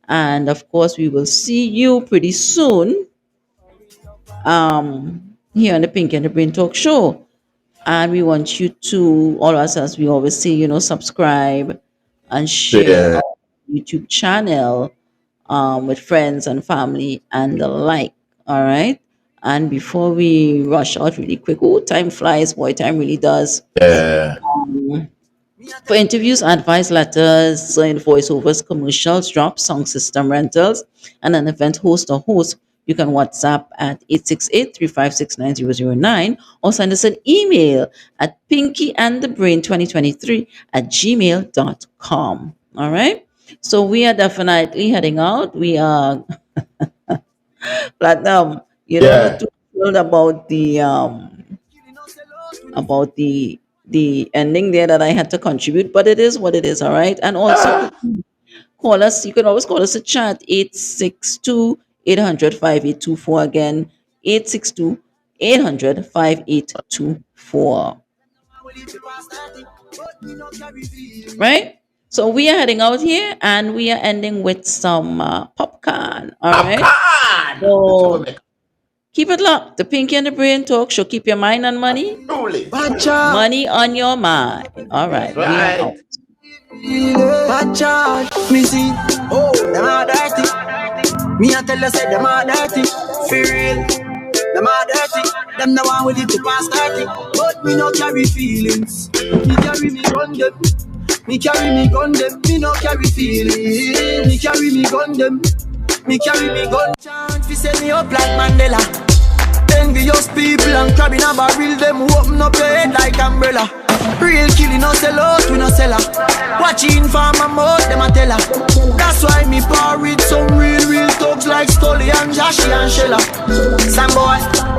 And of course, we will see you pretty soon here on the Pink and the Brain Talk Show. And we want you to, all us as we always say, subscribe and share Yeah. our YouTube channel with friends and family and the like. All right. And before we rush out really quick, oh, time flies, boy, time really does. Yeah. For interviews, advice letters, and voiceovers, commercials, drops, sound system rentals, and an event host or host, you can WhatsApp at 868-356-9009 or send us an email at pinkyandthebrain2023 at gmail.com. All right. So we are definitely heading out. We are Platinum. Not Yeah. too thrilled about the ending there that I had to contribute, but it is what it is, all right. And also call us. You can always call us a chat 862-800-5824 again 862-800-5824. Right. So we are heading out here, and we are ending with some popcorn. All right. So keep it locked. The Pinky and the Brain Talk Show. Keep your mind on money. Truly. Money on your mind. All right. We are out. Watch out, me see, oh, them are dirty. Me I tell you, say them are dirty. For real, them are dirty. Them the one with it to pass 30. But me no carry feelings. Me carry me gun them. Me carry me gun them. Me no carry feelings. Me carry me gun them. Me carry me gun. Chance fi set me up like Mandela. Envious people and crab in a barrel. Them open up your head like umbrella. Real killing no sell out, we no sell her. Watching for my mouth, them a tell her. That's why me par with some real talk. thugs like Stolly and Joshy and Shella. Some boy,